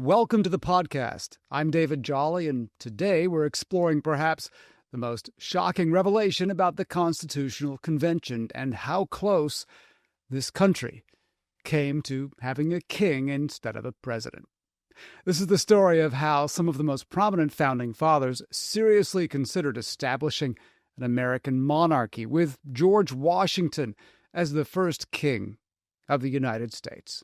Welcome to the podcast. I'm David Jolly, and today we're exploring perhaps the most shocking revelation about the Constitutional Convention and how close this country came to having a king instead of a president. This is the story of how some of the most prominent founding fathers seriously considered establishing an American monarchy, with George Washington as the first king of the United States.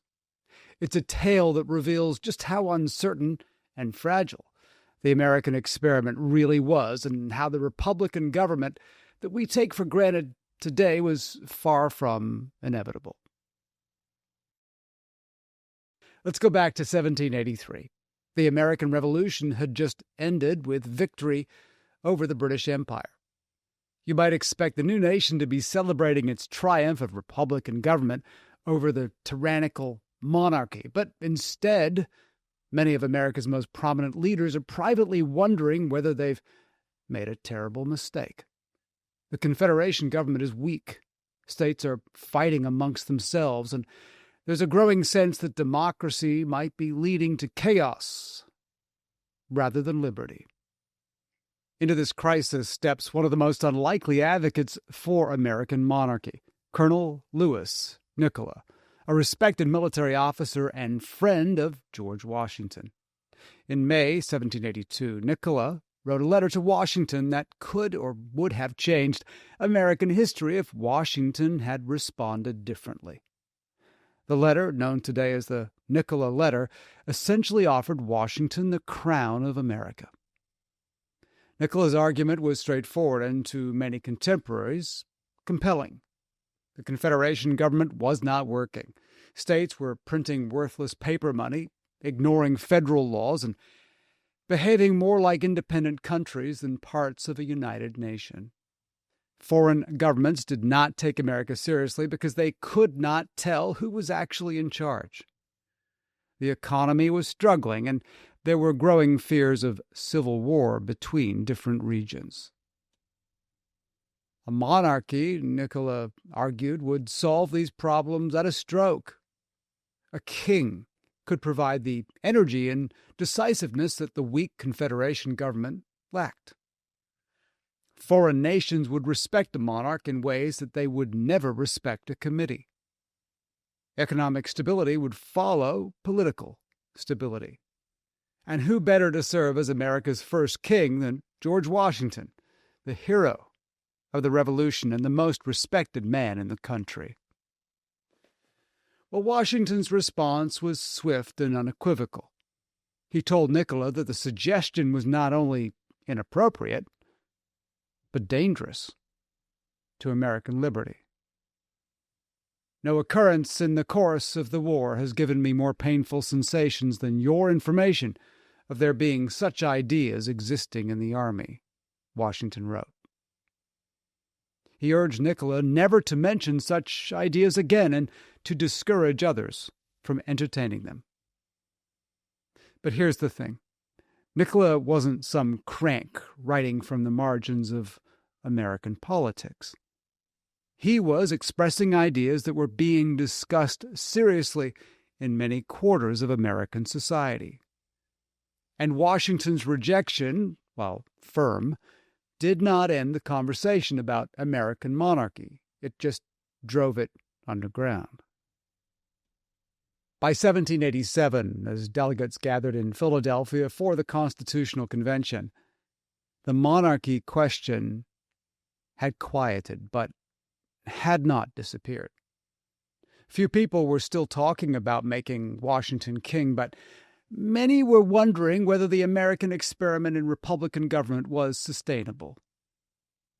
It's a tale that reveals just how uncertain and fragile the American experiment really was, and how the Republican government that we take for granted today was far from inevitable. Let's go back to 1783. The American Revolution had just ended with victory over the British Empire. You might expect the new nation to be celebrating its triumph of Republican government over the tyrannical monarchy, but instead, many of America's most prominent leaders are privately wondering whether they've made a terrible mistake. The Confederation government is weak. States are fighting amongst themselves, and there's a growing sense that democracy might be leading to chaos rather than liberty. Into this crisis steps one of the most unlikely advocates for American monarchy, Colonel Lewis Nicola, a respected military officer and friend of George Washington. In May 1782, Nicola wrote a letter to Washington that could or would have changed American history if Washington had responded differently. The letter, known today as the Nicola Letter, essentially offered Washington the crown of America. Nicola's argument was straightforward and, to many contemporaries, compelling. The Confederation government was not working. States were printing worthless paper money, ignoring federal laws, and behaving more like independent countries than parts of a united nation. Foreign governments did not take America seriously because they could not tell who was actually in charge. The economy was struggling, and there were growing fears of civil war between different regions. A monarchy, Nicola argued, would solve these problems at a stroke. A king could provide the energy and decisiveness that the weak Confederation government lacked. Foreign nations would respect a monarch in ways that they would never respect a committee. Economic stability would follow political stability. And who better to serve as America's first king than George Washington, the hero of the Revolution and the most respected man in the country? Well, Washington's response was swift and unequivocal. He told Nicola that the suggestion was not only inappropriate, but dangerous to American liberty. No occurrence in the course of the war has given me more painful sensations than your information of there being such ideas existing in the army, Washington wrote. He urged Nicola never to mention such ideas again and to discourage others from entertaining them. But here's the thing. Nicola wasn't some crank writing from the margins of American politics. He was expressing ideas that were being discussed seriously in many quarters of American society. And Washington's rejection, while firm, did not end the conversation about American monarchy. It just drove it underground. By 1787, as delegates gathered in Philadelphia for the Constitutional Convention, the monarchy question had quieted, but had not disappeared. Few people were still talking about making Washington king, but many were wondering whether the American experiment in Republican government was sustainable.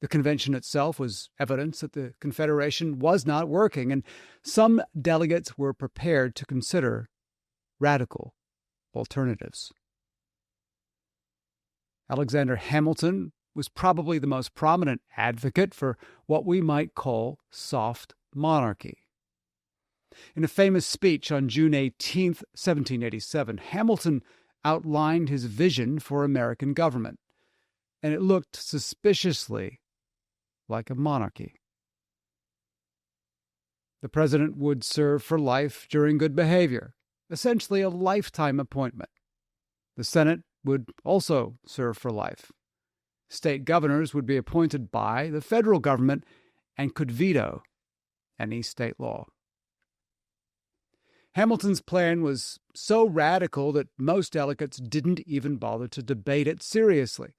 The convention itself was evidence that the Confederation was not working, and some delegates were prepared to consider radical alternatives. Alexander Hamilton was probably the most prominent advocate for what we might call soft monarchy. In a famous speech on June 18, 1787, Hamilton outlined his vision for American government, and it looked suspiciously like a monarchy. The president would serve for life during good behavior, essentially a lifetime appointment. The Senate would also serve for life. State governors would be appointed by the federal government and could veto any state law. Hamilton's plan was so radical that most delegates didn't even bother to debate it seriously.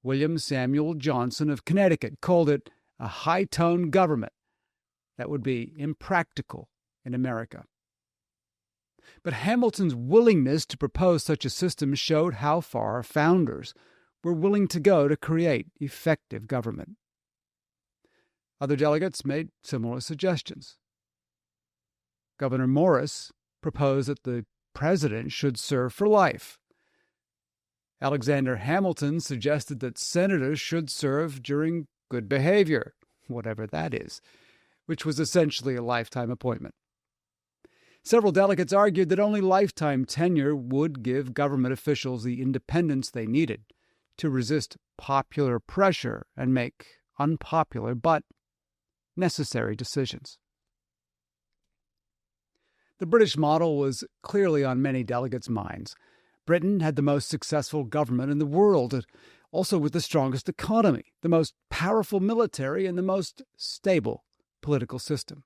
William Samuel Johnson of Connecticut called it a high-tone government that would be impractical in America. But Hamilton's willingness to propose such a system showed how far founders were willing to go to create effective government. Other delegates made similar suggestions. Gouverneur Morris proposed that the president should serve for life. Alexander Hamilton suggested that senators should serve during good behavior, whatever that is, which was essentially a lifetime appointment. Several delegates argued that only lifetime tenure would give government officials the independence they needed to resist popular pressure and make unpopular but necessary decisions. The British model was clearly on many delegates' minds. Britain had the most successful government in the world, also with the strongest economy, the most powerful military, and the most stable political system.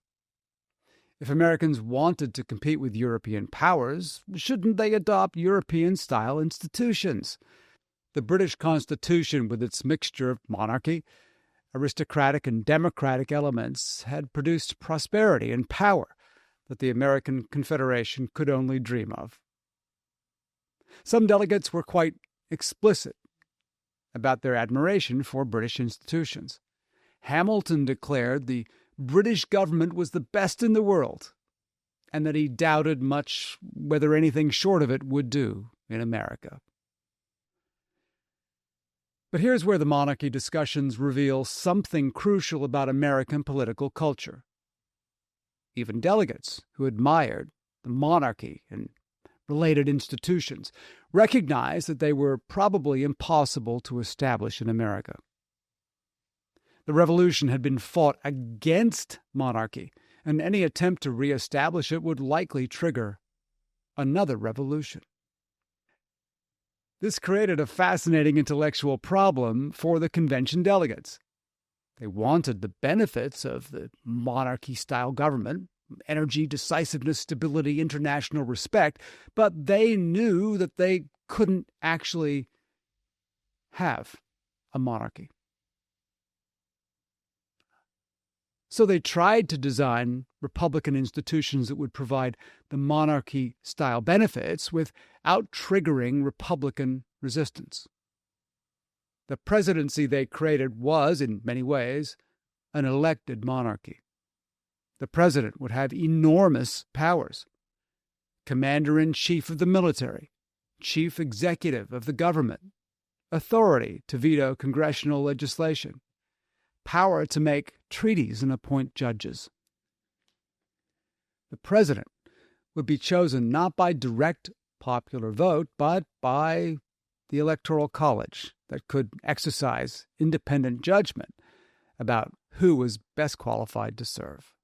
If Americans wanted to compete with European powers, shouldn't they adopt European-style institutions? The British Constitution, with its mixture of monarchy, aristocratic and democratic elements, had produced prosperity and power that the American Confederation could only dream of. Some delegates were quite explicit about their admiration for British institutions. Hamilton declared the British government was the best in the world, and that he doubted much whether anything short of it would do in America. But here's where the monarchy discussions reveal something crucial about American political culture. Even delegates who admired the monarchy and related institutions recognized that they were probably impossible to establish in America. The Revolution had been fought against monarchy, and any attempt to reestablish it would likely trigger another revolution. This created a fascinating intellectual problem for the convention delegates. They wanted the benefits of the monarchy-style government, energy, decisiveness, stability, international respect, but they knew that they couldn't actually have a monarchy. So they tried to design republican institutions that would provide the monarchy-style benefits without triggering republican resistance. The presidency they created was, in many ways, an elected monarchy. The president would have enormous powers: commander-in-chief of the military, chief executive of the government, authority to veto congressional legislation, power to make treaties and appoint judges. The president would be chosen not by direct popular vote, but by the Electoral College that could exercise independent judgment about who was best qualified to serve.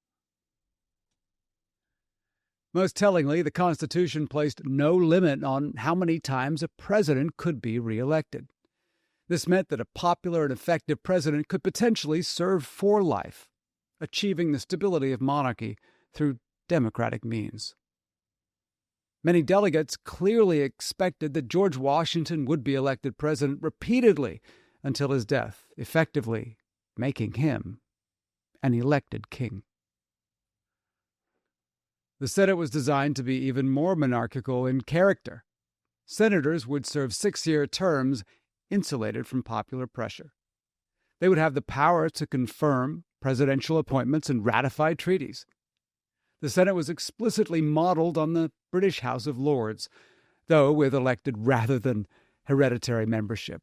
Most tellingly, the Constitution placed no limit on how many times a president could be reelected. This meant that a popular and effective president could potentially serve for life, achieving the stability of monarchy through democratic means. Many delegates clearly expected that George Washington would be elected president repeatedly until his death, effectively making him an elected king. The Senate was designed to be even more monarchical in character. Senators would serve 6-year terms insulated from popular pressure. They would have the power to confirm presidential appointments and ratify treaties. The Senate was explicitly modeled on the British House of Lords, though with elected rather than hereditary membership.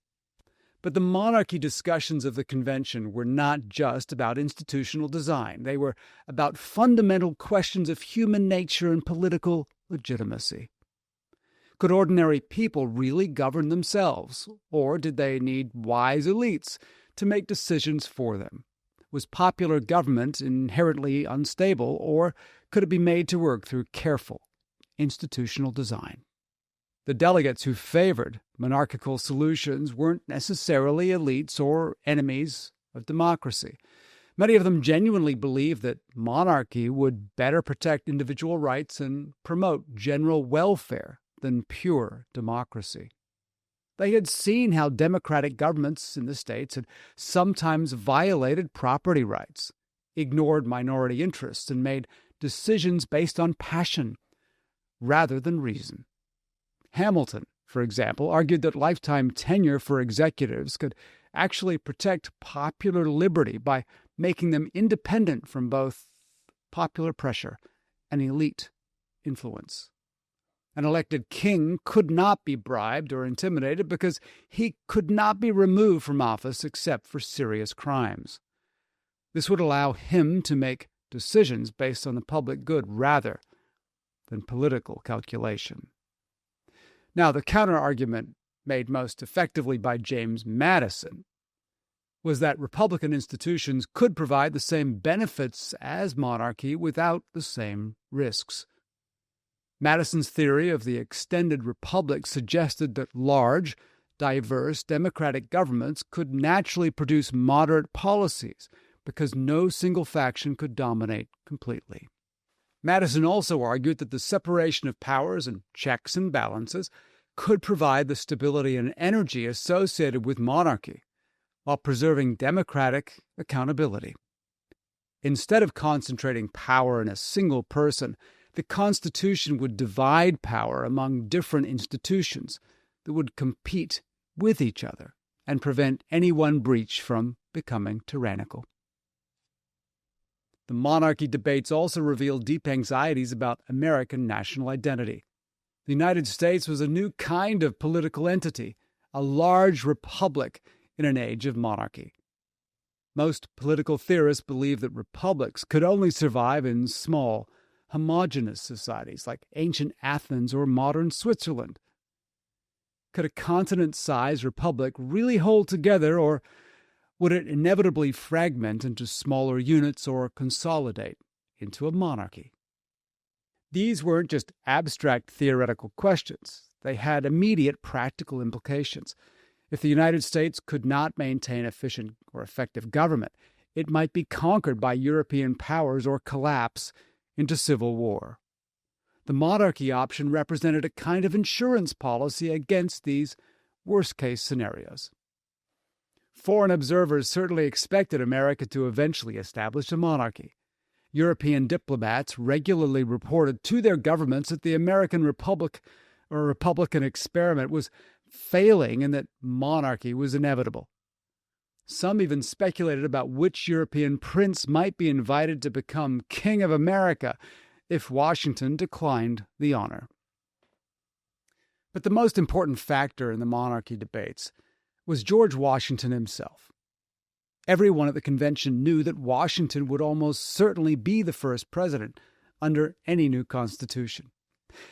But the monarchy discussions of the convention were not just about institutional design. They were about fundamental questions of human nature and political legitimacy. Could ordinary people really govern themselves, or did they need wise elites to make decisions for them? Was popular government inherently unstable, or could it be made to work through careful institutional design? The delegates who favored monarchical solutions weren't necessarily elites or enemies of democracy. Many of them genuinely believed that monarchy would better protect individual rights and promote general welfare than pure democracy. They had seen how democratic governments in the states had sometimes violated property rights, ignored minority interests, and made decisions based on passion rather than reason. Hamilton, for example, argued that lifetime tenure for executives could actually protect popular liberty by making them independent from both popular pressure and elite influence. An elected king could not be bribed or intimidated because he could not be removed from office except for serious crimes. This would allow him to make decisions based on the public good rather than political calculation. Now, the counter-argument made most effectively by James Madison was that Republican institutions could provide the same benefits as monarchy without the same risks. Madison's theory of the extended republic suggested that large, diverse, democratic governments could naturally produce moderate policies because no single faction could dominate completely. Madison also argued that the separation of powers and checks and balances could provide the stability and energy associated with monarchy, while preserving democratic accountability. Instead of concentrating power in a single person, the Constitution would divide power among different institutions that would compete with each other and prevent any one breach from becoming tyrannical. The monarchy debates also revealed deep anxieties about American national identity. The United States was a new kind of political entity, a large republic in an age of monarchy. Most political theorists believed that republics could only survive in small, homogeneous societies like ancient Athens or modern Switzerland. Could a continent-sized republic really hold together, or would it inevitably fragment into smaller units or consolidate into a monarchy? These weren't just abstract theoretical questions. They had immediate practical implications. If the United States could not maintain efficient or effective government, it might be conquered by European powers or collapse into civil war. The monarchy option represented a kind of insurance policy against these worst-case scenarios. Foreign observers certainly expected America to eventually establish a monarchy. European diplomats regularly reported to their governments that the American Republic or Republican experiment was failing and that monarchy was inevitable. Some even speculated about which European prince might be invited to become King of America if Washington declined the honor. But the most important factor in the monarchy debates was George Washington himself. Everyone at the convention knew that Washington would almost certainly be the first president under any new constitution.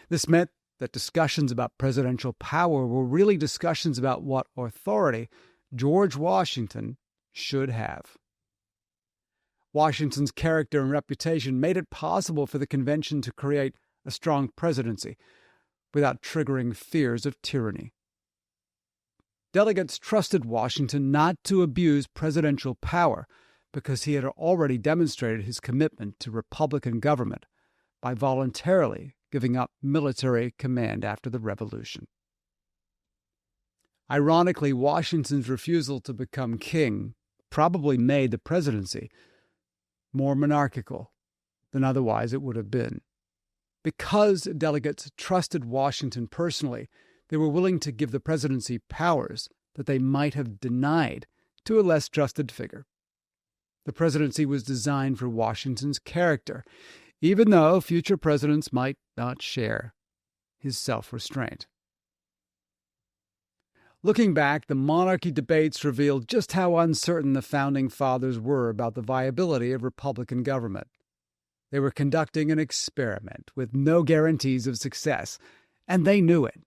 This meant that discussions about presidential power were really discussions about what authority George Washington should have. Washington's character and reputation made it possible for the convention to create a strong presidency without triggering fears of tyranny. Delegates trusted Washington not to abuse presidential power because he had already demonstrated his commitment to Republican government by voluntarily giving up military command after the Revolution. Ironically, Washington's refusal to become king probably made the presidency more monarchical than otherwise it would have been. Because delegates trusted Washington personally, they were willing to give the presidency powers that they might have denied to a less trusted figure. The presidency was designed for Washington's character, even though future presidents might not share his self-restraint. Looking back, the monarchy debates revealed just how uncertain the Founding Fathers were about the viability of Republican government. They were conducting an experiment with no guarantees of success, and they knew it.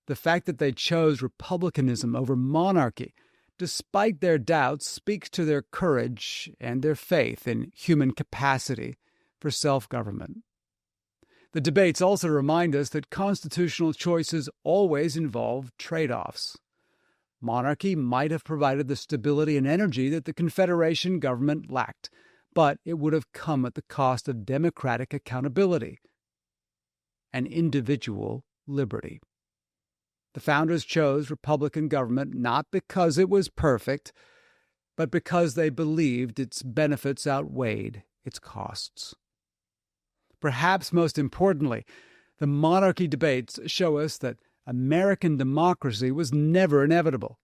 The fact that they chose republicanism over monarchy, despite their doubts, speaks to their courage and their faith in human capacity for self-government. The debates also remind us that constitutional choices always involve trade-offs. Monarchy might have provided the stability and energy that the Confederation government lacked, but it would have come at the cost of democratic accountability and individual liberty. The founders chose Republican government not because it was perfect, but because they believed its benefits outweighed its costs. Perhaps most importantly, the monarchy debates show us that American democracy was never inevitable.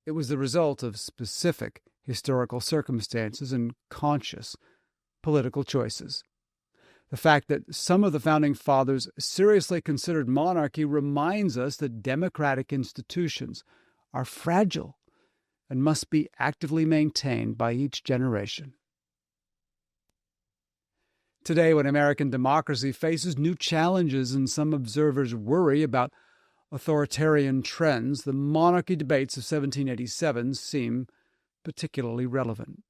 It was the result of specific historical circumstances and conscious political choices. The fact that some of the Founding Fathers seriously considered monarchy reminds us that democratic institutions are fragile and must be actively maintained by each generation. Today, when American democracy faces new challenges and some observers worry about authoritarian trends, the monarchy debates of 1787 seem particularly relevant.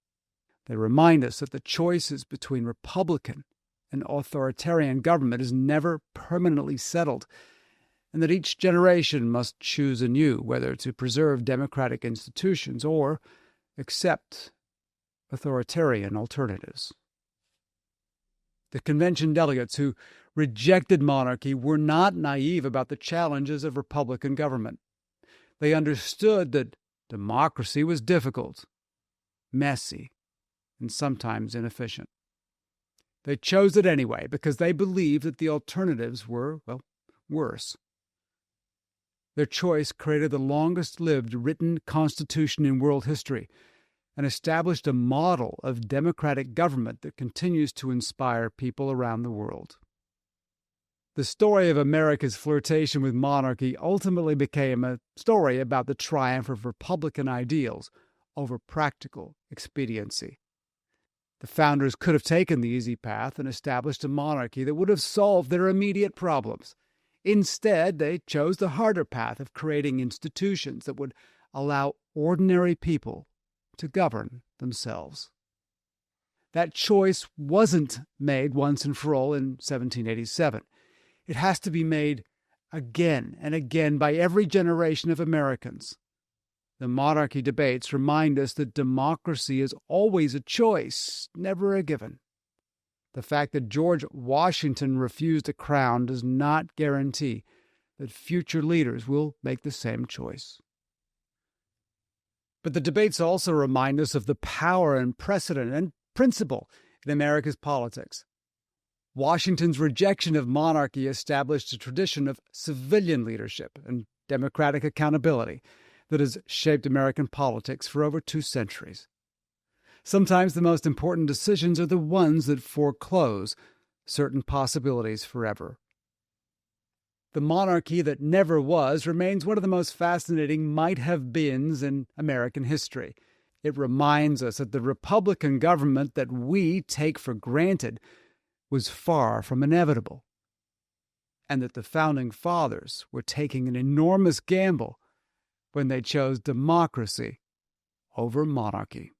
They remind us that the choices between republican and authoritarian government is never permanently settled, and that each generation must choose anew whether to preserve democratic institutions or accept authoritarian alternatives. The convention delegates who rejected monarchy were not naive about the challenges of republican government. They understood that democracy was difficult, messy, and sometimes inefficient. They chose it anyway because they believed that the alternatives were, worse. Their choice created the longest-lived written constitution in world history and established a model of democratic government that continues to inspire people around the world. The story of America's flirtation with monarchy ultimately became a story about the triumph of republican ideals over practical expediency. The founders could have taken the easy path and established a monarchy that would have solved their immediate problems. Instead, they chose the harder path of creating institutions that would allow ordinary people to govern themselves. That choice wasn't made once and for all in 1787. It has to be made again and again by every generation of Americans. The monarchy debates remind us that democracy is always a choice, never a given. The fact that George Washington refused a crown does not guarantee that future leaders will make the same choice. But the debates also remind us of the power and precedent and principle in America's politics. Washington's rejection of monarchy established a tradition of civilian leadership and democratic accountability that has shaped American politics for over 2 centuries. Sometimes the most important decisions are the ones that foreclose certain possibilities forever. The monarchy that never was remains one of the most fascinating might-have-beens in American history. It reminds us that the Republican government that we take for granted was far from inevitable, and that the Founding Fathers were taking an enormous gamble when they chose democracy over monarchy.